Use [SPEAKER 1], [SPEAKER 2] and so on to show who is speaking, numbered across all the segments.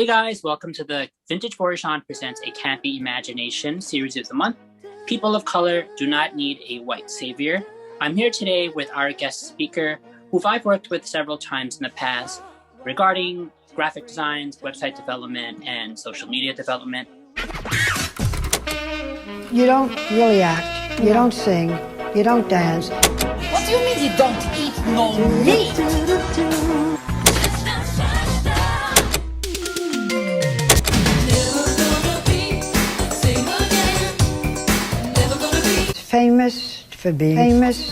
[SPEAKER 1] Hey guys, welcome to the Vintage Borishan Presents a Campy Imagination series of the month. People of color do not need a white savior. I'm here today with our guest speaker, who I've worked with several times in the past regarding graphic designs, website development, and social media development.
[SPEAKER 2] You don't really act, you don't sing, you don't dance.
[SPEAKER 3] What do you mean you don't eat no meat?
[SPEAKER 2] Famous for being famous.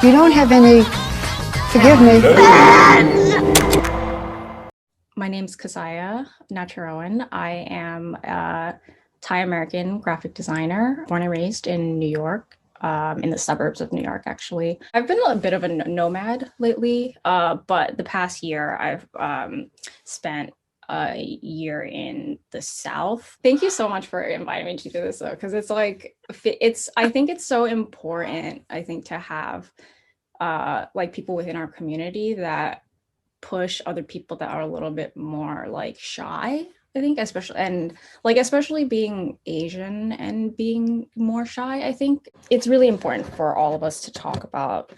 [SPEAKER 2] You don't have any, forgive me.
[SPEAKER 4] My name's Kasaya Naturawan. I am a Thai-American graphic designer, born and raised in New York, in the suburbs of New York, actually. I've been a bit of a nomad lately, but the past year I've spent a year in the South. Thank you so much for inviting me to do this though, because I think it's so important, I think, to have like people within our community that push other people that are a little bit more like shy, I think, especially being Asian and being more shy. I think it's really important for all of us to talk about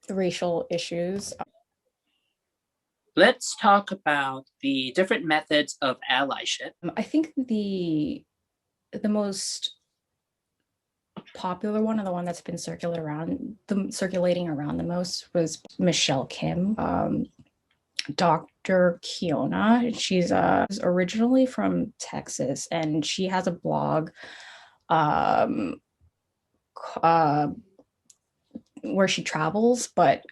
[SPEAKER 4] racial issues.
[SPEAKER 1] Let's talk about the different methods of allyship.
[SPEAKER 4] I think the most popular one, and the one that's been circulating around the most, was Michelle Kim, Dr. Kiona. She's originally from Texas, and she has a blog where she travels, but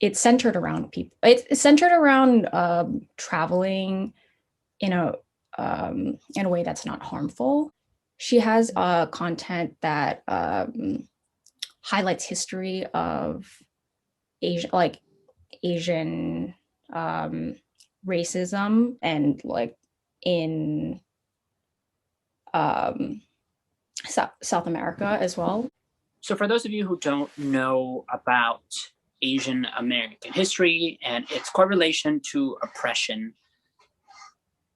[SPEAKER 4] it's centered around people. It's centered around traveling in a way that's not harmful. She has content that highlights history of Asian racism, and like in South America as well.
[SPEAKER 1] So for those of you who don't know about Asian American history and its correlation to oppression,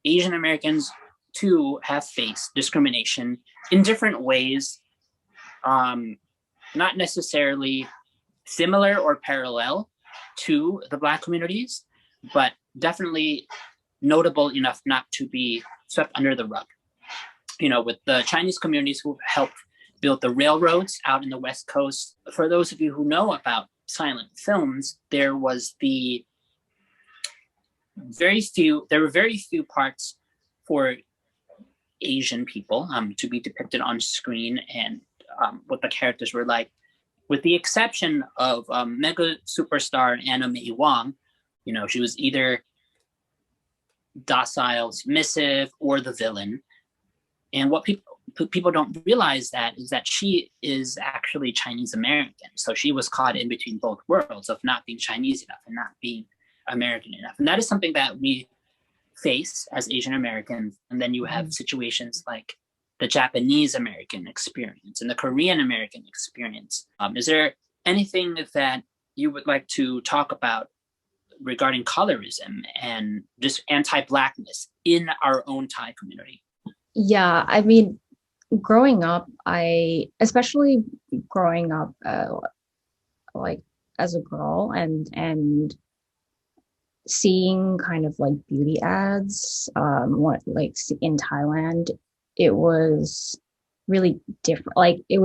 [SPEAKER 1] Asian Americans too have faced discrimination in different ways, not necessarily similar or parallel to the Black communities, but definitely notable enough not to be swept under the rug. You know, with the Chinese communities who helped build the railroads out in the West Coast. For those of you who know about silent films, there were very few parts for Asian people to be depicted on screen, and what the characters were like, with the exception of mega superstar Anna May Wong. You know, she was either docile, submissive, or the villain. And what people don't realize is that she is actually Chinese American. So she was caught in between both worlds of not being Chinese enough and not being American enough. And that is something that we face as Asian Americans. And then you have situations like the Japanese American experience and the Korean American experience. Is there anything that you would like to talk about regarding colorism and just anti-Blackness in our own Thai community?
[SPEAKER 4] Yeah, I mean, especially growing up like as a girl, and seeing kind of like beauty ads in Thailand, it was really different. Like in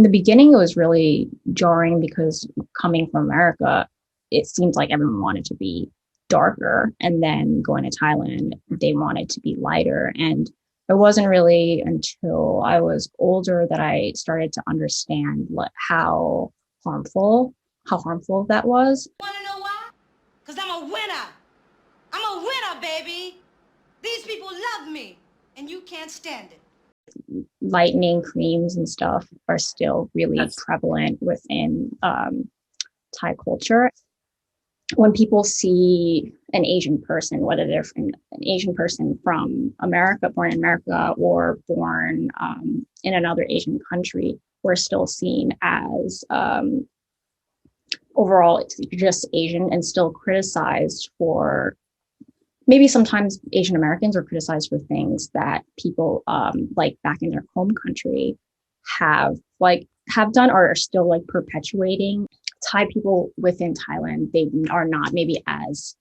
[SPEAKER 4] the beginning it was really jarring, because coming from America, it seems like everyone wanted to be darker, and then going to Thailand, they wanted to be lighter. And it wasn't really until I was older that I started to understand how harmful that was.
[SPEAKER 3] Want to know why? Because I'm a winner. I'm a winner, baby. These people love me, and you can't stand it.
[SPEAKER 4] Lightening creams and stuff are still really prevalent within Thai culture. When people see an Asian person, whether they're an Asian person from America, born in America, or born in another Asian country, we're still seen as overall it's just Asian and still criticized for, maybe sometimes Asian Americans are criticized for things that people like back in their home country have done or are still like perpetuating. Thai people within Thailand, they are not maybe as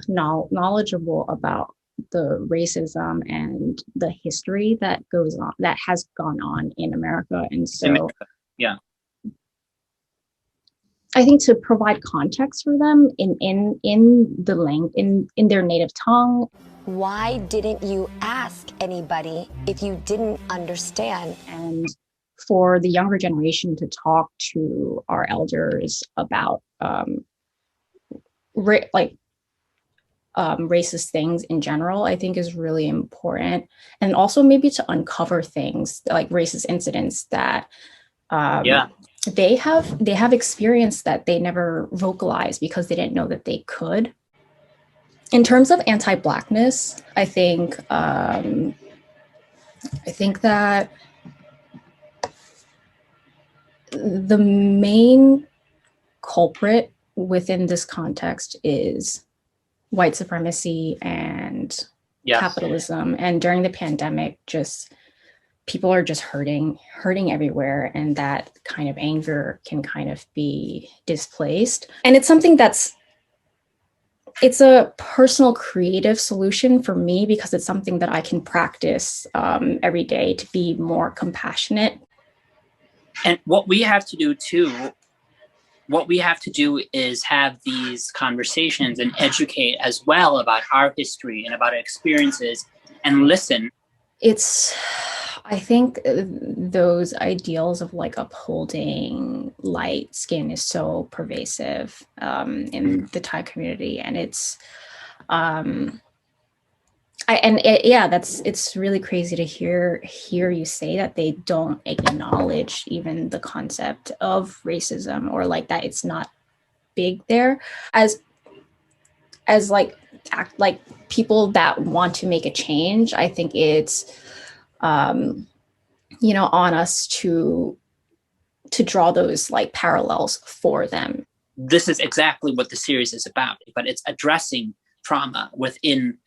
[SPEAKER 4] knowledgeable about the racism and the history that has gone on in America. And so
[SPEAKER 1] yeah,
[SPEAKER 4] I think to provide context for them in the language in their native tongue.
[SPEAKER 5] Why didn't you ask anybody if you didn't understand?
[SPEAKER 4] And for the younger generation to talk to our elders about racist things in general, I think is really important. And also maybe to uncover things like racist incidents that they have experienced that they never vocalized because they didn't know that they could. In terms of anti-Blackness, I think that the main culprit within this context is white supremacy and capitalism. And during the pandemic, just people are just hurting everywhere, and that kind of anger can kind of be displaced. And it's something it's a personal creative solution for me because it's something that I can practice every day to be more compassionate.
[SPEAKER 1] And what we have to do is have these conversations and educate as well about our history and about our experiences and listen.
[SPEAKER 4] I think those ideals of like upholding light skin is so pervasive in the Thai community, and it's it's really crazy to hear you say that they don't acknowledge even the concept of racism, or like that it's not big there as like people that want to make a change. I think it's on us to draw those like parallels for them.
[SPEAKER 1] This is exactly what the series is about, but it's addressing trauma within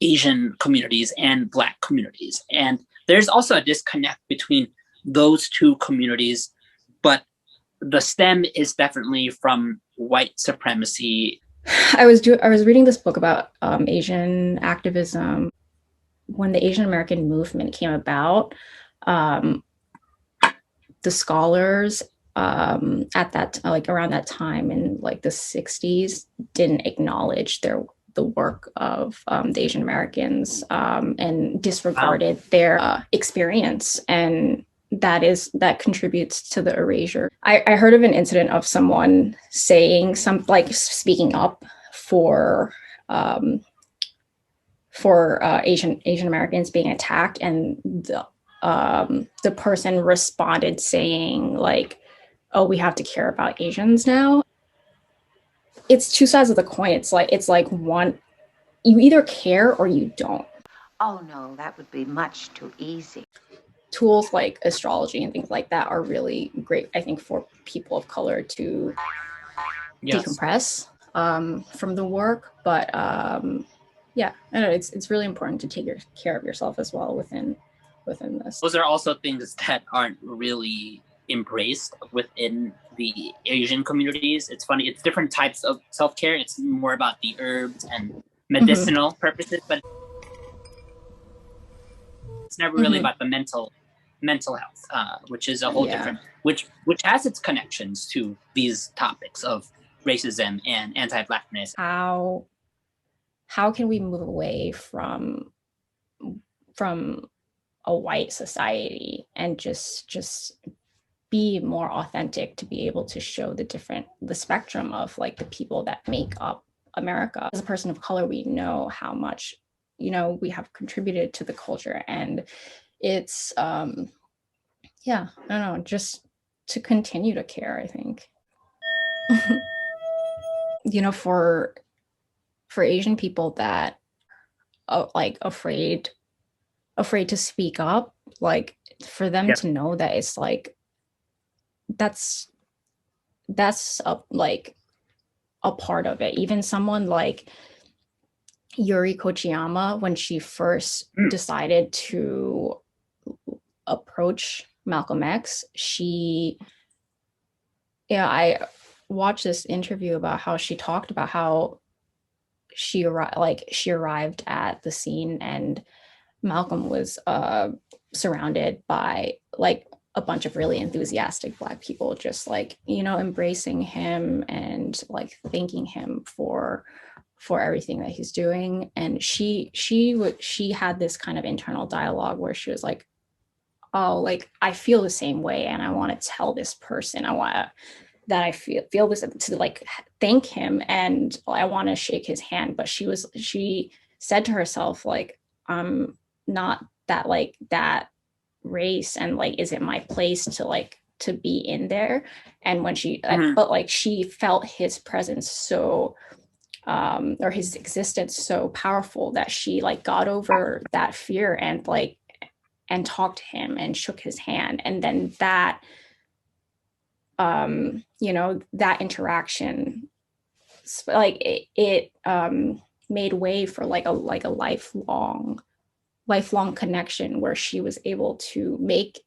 [SPEAKER 1] Asian communities and Black communities. And there's also a disconnect between those two communities, but the stem is definitely from white supremacy.
[SPEAKER 4] I was reading this book about Asian activism. When the Asian American movement came about, the scholars at that around that time in like the 60s didn't acknowledge the work of the Asian Americans and disregarded their experience, and that contributes to the erasure. I heard of an incident of someone saying speaking up for Asian Americans being attacked, and the person responded saying like, "Oh, we have to care about Asians now." It's two sides of the coin. It's like one, you either care or you don't.
[SPEAKER 6] Oh no, that would be much too easy.
[SPEAKER 4] Tools like astrology and things like that are really great, I think, for people of color to decompress from the work. But yeah, I know it's really important to take care of yourself as well within this.
[SPEAKER 1] Those are also things that aren't really embraced within the Asian communities. It's funny, it's different types of self-care. It's more about the herbs and medicinal purposes, but it's never really about the mental health, which is a whole different, which has its connections to these topics of racism and anti-Blackness.
[SPEAKER 4] How can we move away from a white society and just be more authentic, to be able to show the spectrum of like the people that make up America? As a person of color, we know how much we have contributed to the culture, and it's I don't know, just to continue to care, I think. For Asian people that like afraid to speak up, like for them to know that it's like that's that's a part of it. Even someone like Yuri Kochiyama, when she first decided to approach Malcolm X, I watched this interview about how she talked about how she arrived at the scene and Malcolm was surrounded by like a bunch of really enthusiastic Black people, just like, you know, embracing him and like thanking him for everything that he's doing. And she had this kind of internal dialogue where she was like, oh, like I feel the same way and I want to tell this person, I feel this, to like thank him, and I want to shake his hand. But she said to herself, like, I'm not that race, and like, is it my place to be in there? And when but like she felt his presence so or his existence so powerful that she like got over that fear and talked to him and shook his hand. And then that you know, that interaction, like it made way for like a lifelong connection where she was able to make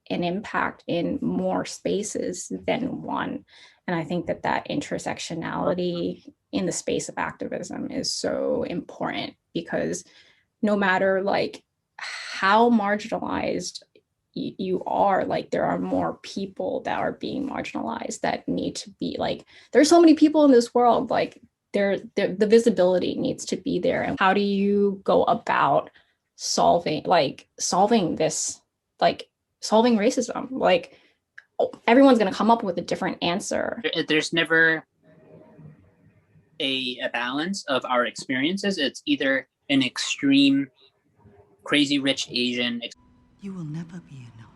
[SPEAKER 4] an impact in more spaces than one. And I think that intersectionality in the space of activism is so important, because no matter like how marginalized you are, like there are more people that are being marginalized that need to be, like, there's so many people in this world, like the visibility needs to be there. And how do you go about solving this, like solving racism? Like everyone's going to come up with a different answer.
[SPEAKER 1] There's never a balance of our experiences. It's either an extreme crazy rich Asian
[SPEAKER 7] You will never be enough.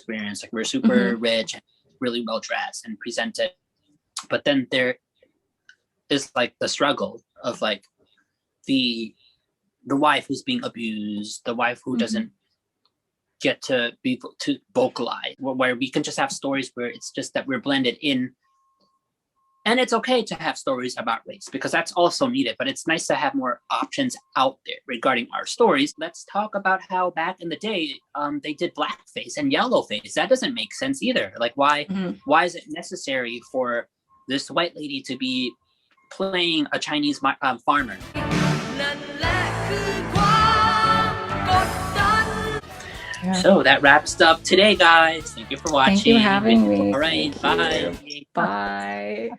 [SPEAKER 1] experience, like we're super rich and really well dressed and presented, but then there is like the struggle of like the wife who's being abused, the wife who doesn't get to vocalize, where we can just have stories where it's just that we're blended in. And it's okay to have stories about race, because that's also needed, but it's nice to have more options out there regarding our stories. Let's talk about how back in the day, they did blackface and yellowface. That doesn't make sense either. Like why is it necessary for this white lady to be playing a Chinese farmer? Yeah. So that wraps up today, guys. Thank you for watching.
[SPEAKER 4] Thank you for having me.
[SPEAKER 1] All right, bye.
[SPEAKER 4] Bye.